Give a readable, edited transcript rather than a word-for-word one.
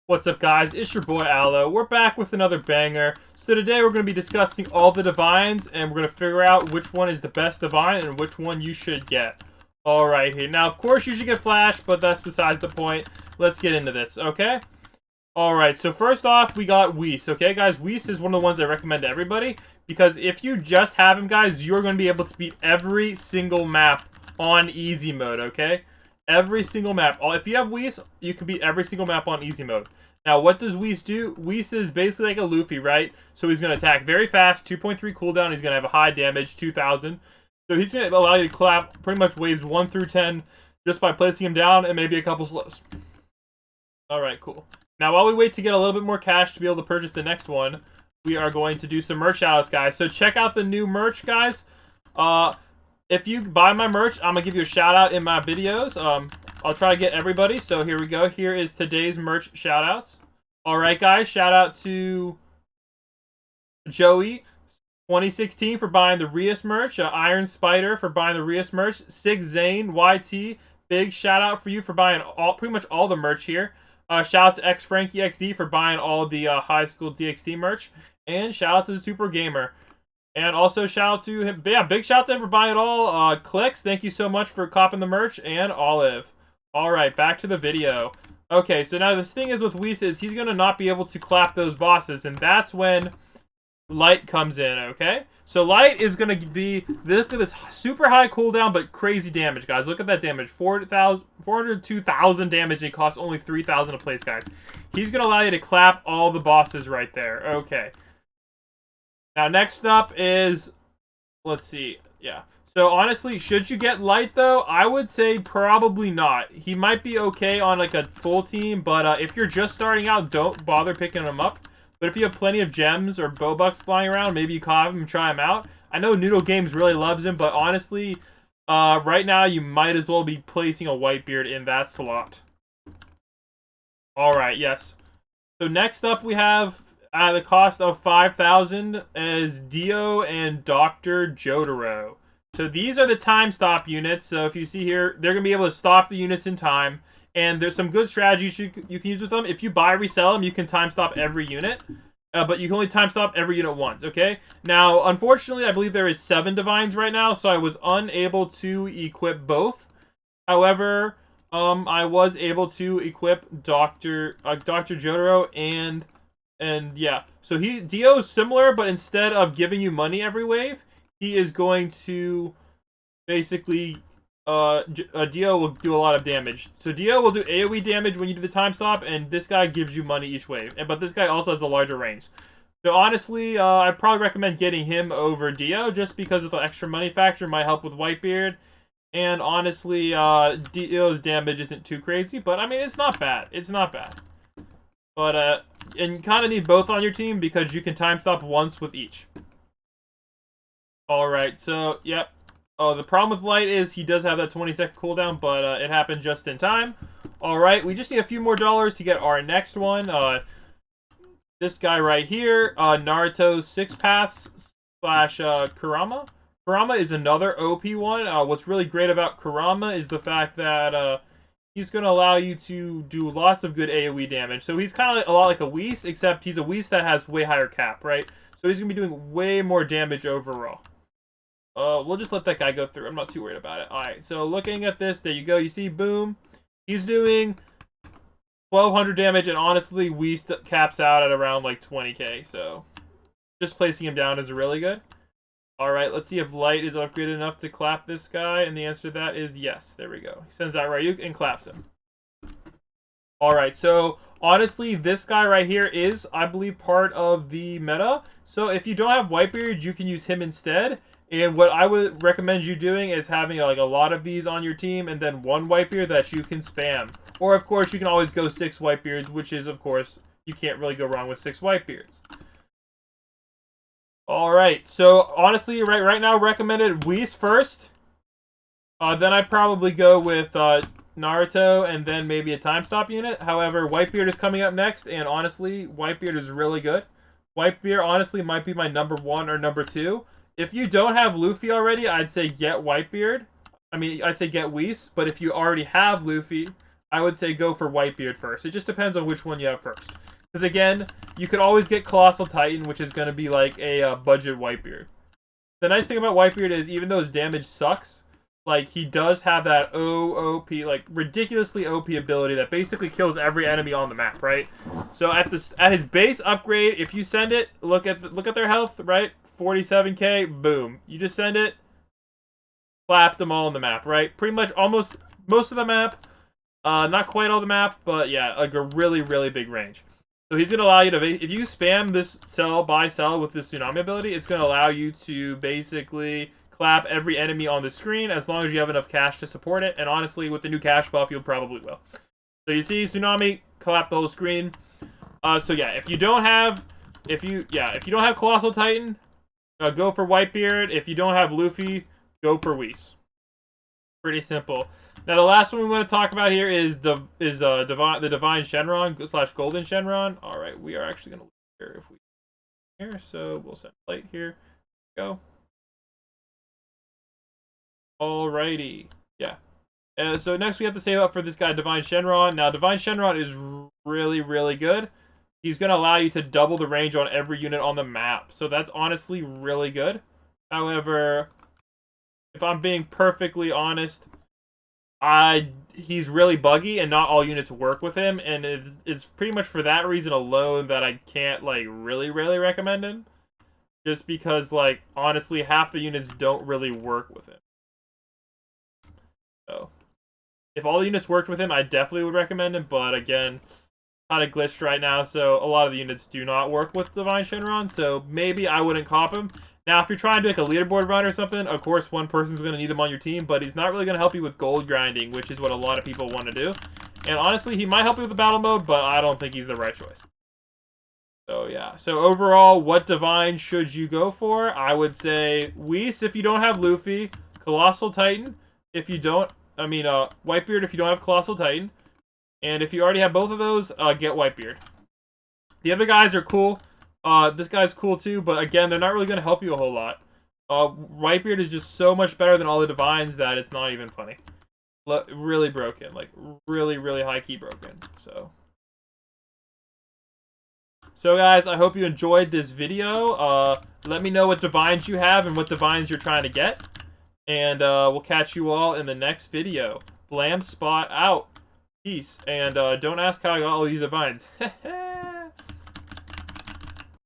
What's up, guys? It's your boy Aloe. We're back with another banger. So today we're going to be discussing all the divines, and we're going to figure out which one is the best divine and which one you should get. Alright here. Now, of course, you should get Flash, but that's besides the point. Let's get into this, okay? Alright, so first off, we got Whis, okay, guys? Whis is one of the ones I recommend to everybody, because if you just have him, guys, you're going to be able to beat every single map on easy mode, okay? Every single map. If you have Whis, you can beat every single map on easy mode. Now, what does Whis do? Whis is basically like a Luffy, right? So he's going to attack very fast, 2.3 cooldown. He's going to have a high damage, 2,000. So he's going to allow you to clap pretty much waves 1 through 10 just by placing him down and maybe a couple slows. Alright, cool. Now, while we wait to get a little bit more cash to be able to purchase the next one, we are going to do some merch shoutouts, guys. So check out the new merch, guys. If you buy my merch, I'm going to give you a shout out in my videos. I'll try to get everybody. So here we go. Here is today's merch shout outs. Alright, guys. Shout out to Joey 2016 for buying the Rias merch. Iron Spider for buying the Rias merch. Sig Zane YT. Big shout out for you for buying pretty much all the merch here. Shout out to X Frankie XD for buying all the high school DxD merch. And shout out to the Super Gamer. And also shout out to him. Yeah, big shout out to him for buying it all. Clicks, thank you so much for copping the merch. And Olive. Alright, back to the video. Okay, so now this thing is with Whis is he's going to not be able to clap those bosses. And that's when Light comes in, okay? So Light is going to be, look at this super high cooldown, but crazy damage, guys. Look at that damage. 402,000 damage, and it costs only 3,000 a place, guys. He's going to allow you to clap all the bosses right there. Okay. Now, next up is, let's see, yeah. So, honestly, should you get Light, though? I would say probably not. He might be okay on, like, a full team, but if you're just starting out, don't bother picking him up. But if you have plenty of gems or Bobucks flying around, maybe you call him and try him out. I know Noodle Games really loves him, but honestly, right now, you might as well be placing a Whitebeard in that slot. Alright, yes. So, next up, we have, at the cost of 5,000 is Dio and Dr. Jotaro. So these are the time stop units. So if you see here, they're going to be able to stop the units in time. And there's some good strategies you can use with them. If you buy resell them, you can time stop every unit. But you can only time stop every unit once, okay? Now, unfortunately, I believe there is 7 divines right now. So I was unable to equip both. However, I was able to equip Dr. Jotaro and yeah, so Dio's similar, but instead of giving you money every wave, he is going to basically, Dio will do a lot of damage. So Dio will do AoE damage when you do the time stop, and this guy gives you money each wave. But this guy also has a larger range. So honestly, I'd probably recommend getting him over Dio, just because of the extra money factor might help with Whitebeard. And honestly, Dio's damage isn't too crazy, but I mean, it's not bad. It's not bad. But, and you kind of need both on your team because you can time stop once with each. Alright, so, yep. Oh, the problem with Light is he does have that 20-second cooldown, but it happened just in time. Alright, we just need a few more dollars to get our next one. This guy right here, Naruto 6 Paths / Kurama. Kurama is another OP one. What's really great about Kurama is the fact that, he's going to allow you to do lots of good AoE damage. So he's kind of a lot like a Whis, except he's a Whis that has way higher cap, right? So he's going to be doing way more damage overall. We'll just let that guy go through. I'm not too worried about it. Alright, so looking at this, there you go. You see, boom. He's doing 1,200 damage, and honestly, Whis caps out at around like 20k. So just placing him down is really good. Alright, let's see if Light is upgraded enough to clap this guy, and the answer to that is yes. There we go. He sends out Ryuk and claps him. Alright, so honestly, this guy right here is, I believe, part of the meta. So if you don't have Whitebeard, you can use him instead. And what I would recommend you doing is having like a lot of these on your team, and then one Whitebeard that you can spam. Or of course, you can always go 6 Whitebeards, which is, of course, you can't really go wrong with 6 Whitebeards. Alright, so honestly, right now, recommended Whis first. Then I'd probably go with Naruto and then maybe a time stop unit. However, Whitebeard is coming up next, and honestly, Whitebeard is really good. Whitebeard, honestly, might be my number 1 or number 2. If you don't have Luffy already, I'd say get Whitebeard. I mean, I'd say get Whis, but if you already have Luffy, I would say go for Whitebeard first. It just depends on which one you have first. Because again, you could always get Colossal Titan, which is going to be like a budget Whitebeard. The nice thing about Whitebeard is even though his damage sucks, like he does have that OP, like ridiculously OP ability that basically kills every enemy on the map, right? So at his base upgrade, if you send it, look at their health, right? 47k, boom. You just send it, clap them all on the map, right? Pretty much almost most of the map. Not quite all the map, but yeah, like a really, really big range. So he's going to allow you to, if you spam this buy sell with this Tsunami ability, it's going to allow you to basically clap every enemy on the screen as long as you have enough cash to support it. And honestly, with the new cash buff, you'll probably will. So you see Tsunami, clap the whole screen. So yeah, if you don't have Colossal Titan, go for Whitebeard. If you don't have Luffy, go for Whis. Pretty simple. Now the last one we want to talk about here is the Divine Shenron / Golden Shenron. All right, we are actually going to look here if we here, so we'll set plate here. Go. Alrighty, yeah. So next we have to save up for this guy Divine Shenron. Now Divine Shenron is really, really good. He's going to allow you to double the range on every unit on the map. So that's honestly really good. However, if I'm being perfectly honest, he's really buggy and not all units work with him, and it's pretty much for that reason alone that I can't like really recommend him. Just because like honestly half the units don't really work with him. So if all the units worked with him, I definitely would recommend him, but again, kind of glitched right now, so a lot of the units do not work with Divine Shenron, so maybe I wouldn't cop him. Now, if you're trying to do like a leaderboard run or something, of course one person's going to need him on your team, but he's not really going to help you with gold grinding, which is what a lot of people want to do. And honestly, he might help you with the battle mode, but I don't think he's the right choice. So yeah, so overall, what Divine should you go for? I would say Whis if you don't have Luffy, Colossal Titan if you don't, Whitebeard if you don't have Colossal Titan. And if you already have both of those, get Whitebeard. The other guys are cool. This guy's cool too, but again, they're not really going to help you a whole lot. Whitebeard is just so much better than all the Divines that it's not even funny. Really broken. Like, really, really high-key broken. So guys, I hope you enjoyed this video. Let me know what Divines you have and what Divines you're trying to get. And we'll catch you all in the next video. Blam Spot out. Peace. And don't ask how I got all these Divines.